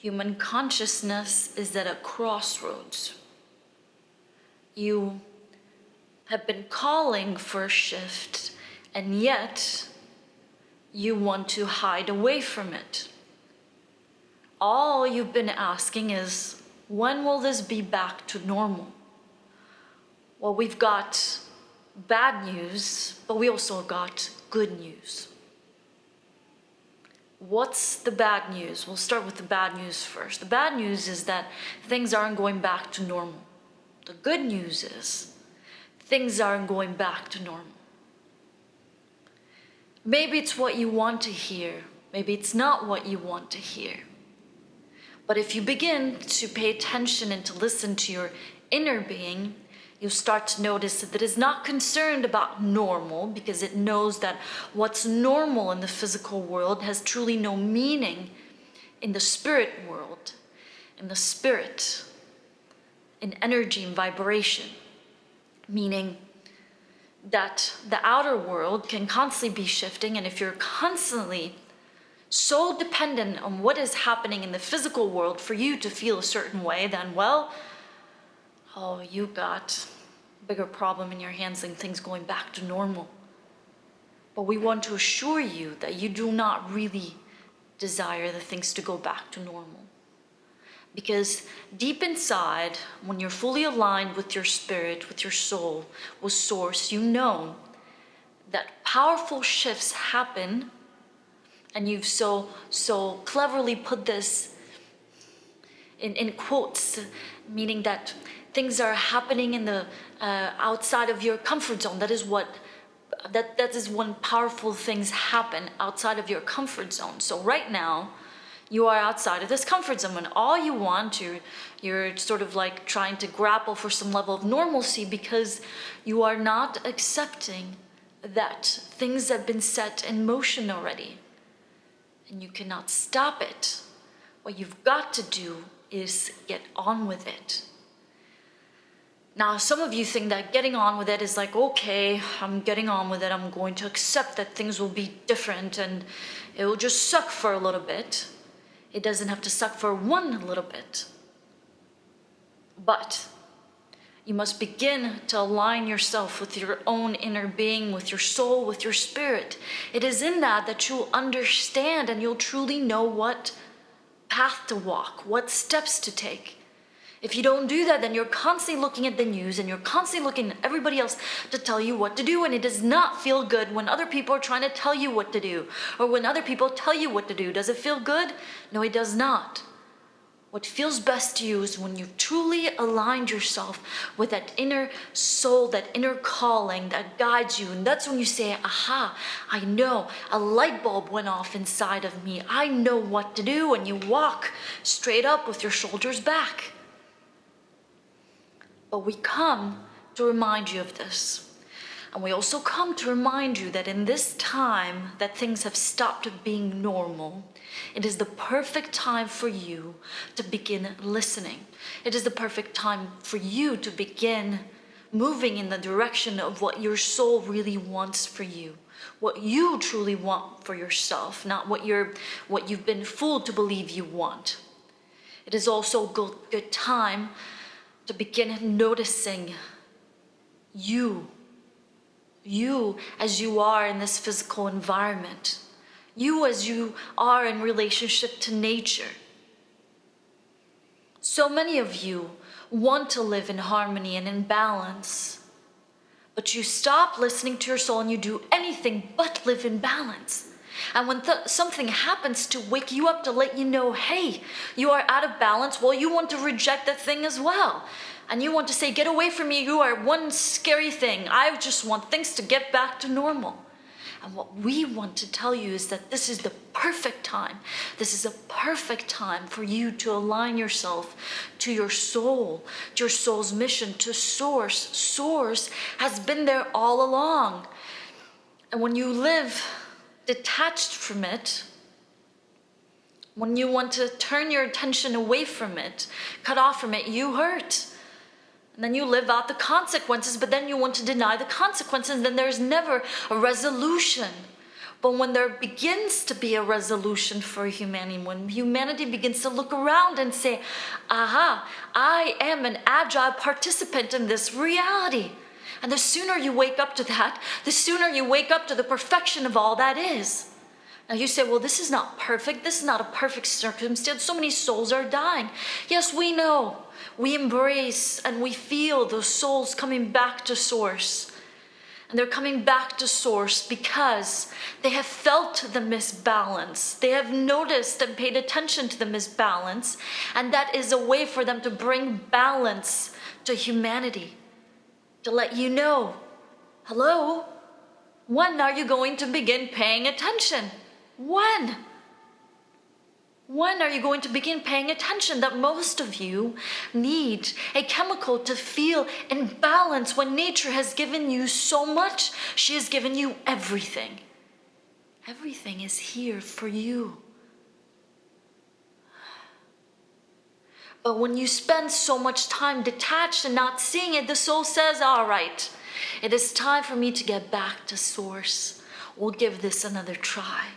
Human consciousness is at a crossroads. You have been calling for a shift, and yet you want to hide away from it. All you've been asking is, when will this be back to normal? Well, we've got bad news, but we also got good news. What's the bad news? We'll start with the bad news first. The bad news is that things aren't going back to normal. The good news is things aren't going back to normal. Maybe it's what you want to hear. Maybe it's not what you want to hear. But if you begin to pay attention and to listen to your inner being, you'll start to notice that it is not concerned about normal, because it knows that what's normal in the physical world has truly no meaning in the spirit world, in the spirit, in energy and vibration. Meaning that the outer world can constantly be shifting, and if you're constantly so dependent on what is happening in the physical world for you to feel a certain way, then, well, oh, you got a bigger problem in your hands than things going back to normal. But we want to assure you that you do not really desire the things to go back to normal. Because deep inside, when you're fully aligned with your spirit, with your soul, with Source, you know that powerful shifts happen, and you've so cleverly put this in quotes, meaning that things are happening in the outside of your comfort zone. That is when powerful things happen outside of your comfort zone. So right now, you are outside of this comfort zone, and all you want, you're sort of like trying to grapple for some level of normalcy, because you are not accepting that things have been set in motion already, and you cannot stop it. What you've got to do is get on with it. Now, some of you think that getting on with it is like, okay, I'm getting on with it. I'm going to accept that things will be different and it will just suck for a little bit. It doesn't have to suck for one little bit. But you must begin to align yourself with your own inner being, with your soul, with your spirit. It is in that you'll understand and you'll truly know what path to walk, what steps to take. If you don't do that, then you're constantly looking at the news and you're constantly looking at everybody else to tell you what to do, and it does not feel good when other people are trying to tell you what to do, or when other people tell you what to do. Does it feel good? No, it does not. What feels best to you is when you've truly aligned yourself with that inner soul, that inner calling that guides you. And that's when you say, aha, I know, a light bulb went off inside of me. I know what to do. And you walk straight up with your shoulders back. But we come to remind you of this. And we also come to remind you that in this time that things have stopped being normal, it is the perfect time for you to begin listening. It is the perfect time for you to begin moving in the direction of what your soul really wants for you. What you truly want for yourself, not what you've been fooled to believe you want. It is also a good time to begin noticing you as you are in this physical environment. You as you are in relationship to nature. So many of you want to live in harmony and in balance, but you stop listening to your soul and you do anything but live in balance. And when something happens to wake you up to let you know, hey, you are out of balance, well, you want to reject that thing as well. And you want to say, get away from me, you are one scary thing. I just want things to get back to normal. And what we want to tell you is that this is the perfect time. This is a perfect time for you to align yourself to your soul, to your soul's mission, to Source. Source has been there all along. And when you live detached from it, when you want to turn your attention away from it, cut off from it, you hurt. And then you live out the consequences, but then you want to deny the consequences, and then there's never a resolution. But when there begins to be a resolution for humanity, when humanity begins to look around and say, aha, I am an agile participant in this reality. And the sooner you wake up to that, the sooner you wake up to the perfection of all that is. Now you say, well, this is not perfect. This is not a perfect circumstance. So many souls are dying. Yes, we know. We embrace and we feel those souls coming back to source. And they're coming back to source because they have felt the misbalance. They have noticed and paid attention to the misbalance. And that is a way for them to bring balance to humanity. To let you know, hello, when are you going to begin paying attention? When? When are you going to begin paying attention that most of you need a chemical to feel in balance when nature has given you so much? She has given you everything. Everything is here for you. But when you spend so much time detached and not seeing it, the soul says, all right, it is time for me to get back to source. We'll give this another try.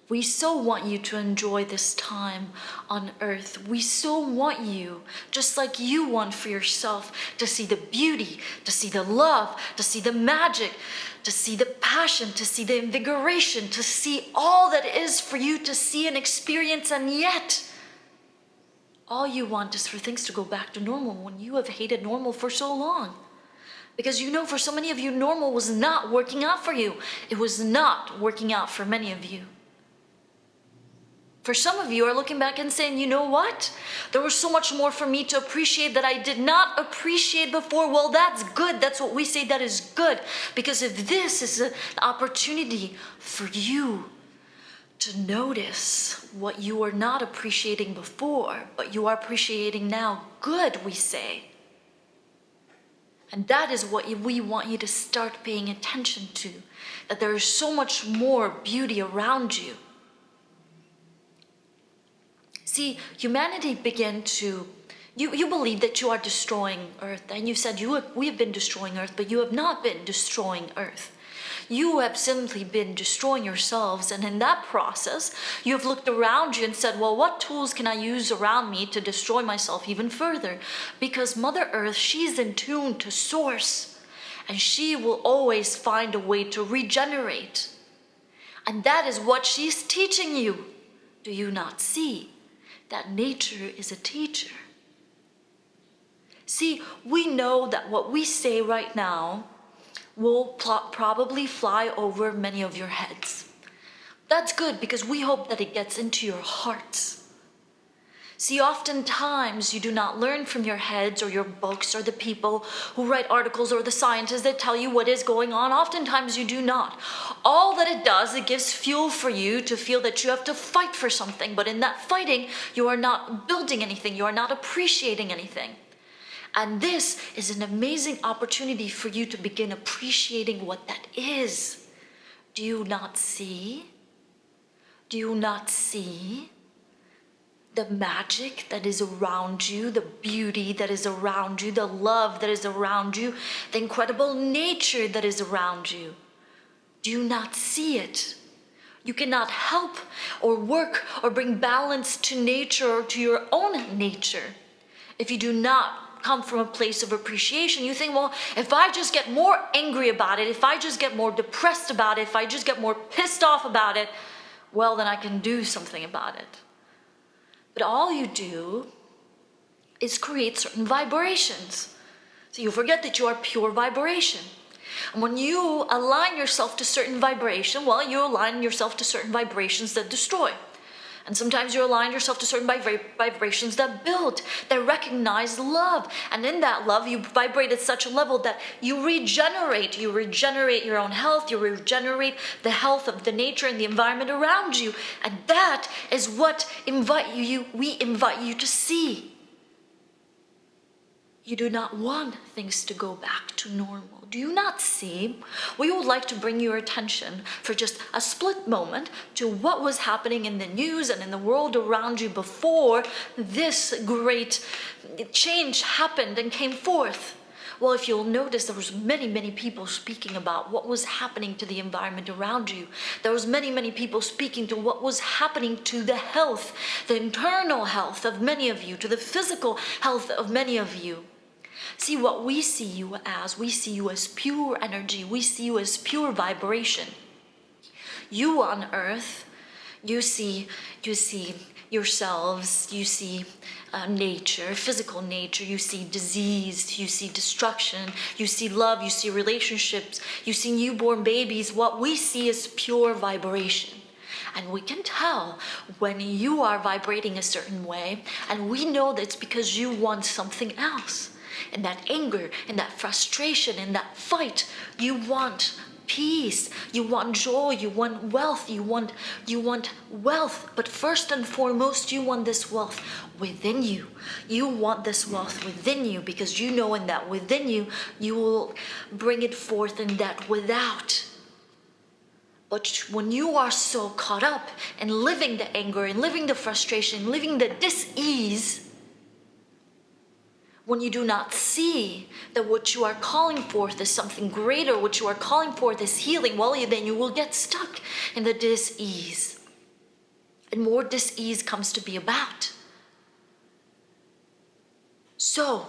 We so want you to enjoy this time on earth. We so want you, just like you want for yourself, to see the beauty, to see the love, to see the magic, to see the passion, to see the invigoration, to see all that is for you to see and experience. And yet, all you want is for things to go back to normal when you have hated normal for so long. Because you know, for so many of you, normal was not working out for you. It was not working out for many of you. For some of you are looking back and saying, you know what? There was so much more for me to appreciate that I did not appreciate before. Well, that's good. That's what we say, that is good. Because if this is an opportunity for you to notice what you were not appreciating before, but you are appreciating now, good, we say. And that is what we want you to start paying attention to. That there is so much more beauty around you. See, humanity began to, you believe that you are destroying Earth, and you said we have been destroying Earth, but you have not been destroying Earth. You have simply been destroying yourselves, and in that process, you have looked around you and said, well, what tools can I use around me to destroy myself even further? Because Mother Earth, she's in tune to source, and she will always find a way to regenerate. And that is what she's teaching you. Do you not see? That nature is a teacher. See, we know that what we say right now will probably fly over many of your heads. That's good because we hope that it gets into your hearts. See, oftentimes you do not learn from your heads or your books or the people who write articles or the scientists that tell you what is going on. Oftentimes you do not. All that it does, it gives fuel for you to feel that you have to fight for something. But in that fighting, you are not building anything. You are not appreciating anything. And this is an amazing opportunity for you to begin appreciating what that is. Do you not see? Do you not see? The magic that is around you, the beauty that is around you, the love that is around you, the incredible nature that is around you. Do you not see it? You cannot help or work or bring balance to nature or to your own nature if you do not come from a place of appreciation. You think, well, if I just get more angry about it, if I just get more depressed about it, if I just get more pissed off about it, well, then I can do something about it. But all you do is create certain vibrations. So you forget that you are pure vibration. And when you align yourself to certain vibration, well, you align yourself to certain vibrations that destroy. And sometimes you align yourself to certain vibrations that build, that recognize love. And in that love, you vibrate at such a level that you regenerate. You regenerate your own health. You regenerate the health of the nature and the environment around you. And that is what we invite you to see. You do not want things to go back to normal. Do you not see? We would like to bring your attention for just a split moment to what was happening in the news and in the world around you before this great change happened and came forth. Well, if you'll notice, there was many people speaking about what was happening to the environment around you. There was many people speaking to what was happening to the health, the internal health of many of you, to the physical health of many of you. See, what we see you as pure energy. We see you as pure vibration. You on earth, you see yourselves, you see nature, physical nature, you see disease, you see destruction, you see love, you see relationships, you see newborn babies. What we see is pure vibration. And we can tell when you are vibrating a certain way, and we know that it's because you want something else. In that anger, in that frustration, in that fight, you want peace, you want joy, you want wealth, you want wealth. But first and foremost, you want this wealth within you. You want this wealth within you because you know in that within you, you will bring it forth in that without. But when you are so caught up in living the anger, and living the frustration, living the dis-ease, when you do not see that what you are calling forth is something greater, what you are calling forth is healing, well, then you will get stuck in the dis-ease. And more dis-ease comes to be about. So,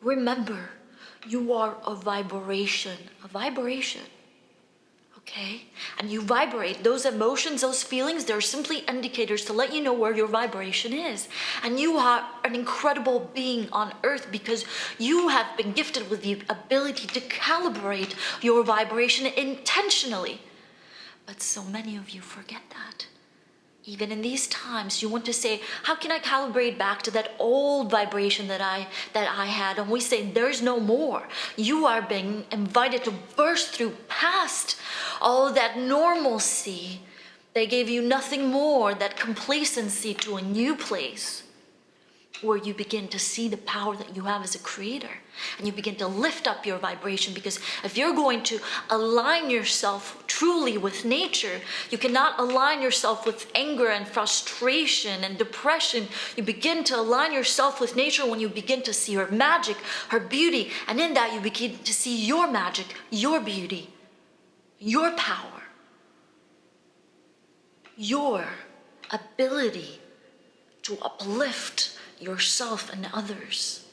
remember, you are a vibration. Okay? And you vibrate. Those emotions, those feelings, they're simply indicators to let you know where your vibration is. And you are an incredible being on earth because you have been gifted with the ability to calibrate your vibration intentionally. But so many of you forget that. Even in these times, you want to say, how can I calibrate back to that old vibration that I had? And we say, there's no more. You are being invited to burst through past all that normalcy. They gave you nothing more, that complacency, to a new place where you begin to see the power that you have as a creator. And you begin to lift up your vibration, because if you're going to align yourself truly with nature, you cannot align yourself with anger and frustration and depression. You begin to align yourself with nature when you begin to see her magic, her beauty, and in that you begin to see your magic, your beauty, your power, your ability to uplift yourself and others.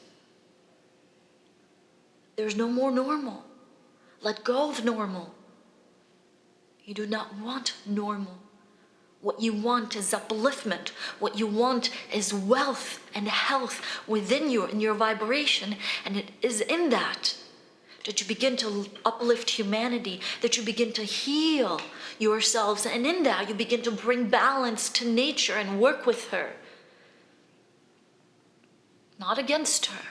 There's no more normal. Let go of normal. You do not want normal. What you want is upliftment. What you want is wealth and health within you, in your vibration. And it is in that you begin to uplift humanity, that you begin to heal yourselves. And in that you begin to bring balance to nature and work with her. Not against her.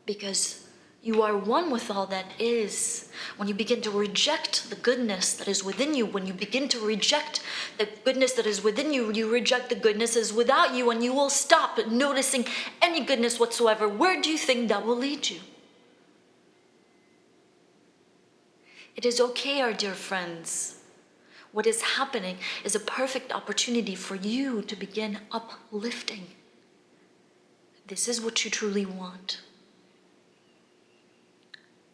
Because you are one with all that is. When you begin to reject the goodness that is within you, when you begin to reject the goodness that is within you, you reject the goodness that is without you, and you will stop noticing any goodness whatsoever. Where do you think that will lead you? It is okay, our dear friends. What is happening is a perfect opportunity for you to begin uplifting. This is what you truly want.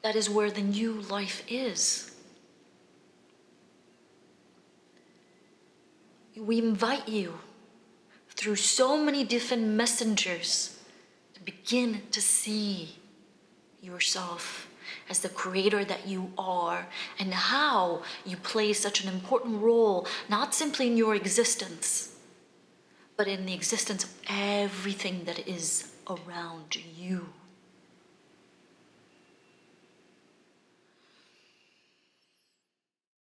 That is where the new life is. We invite you through so many different messengers to begin to see yourself as the creator that you are, and how you play such an important role, not simply in your existence, but in the existence of everything that is around you.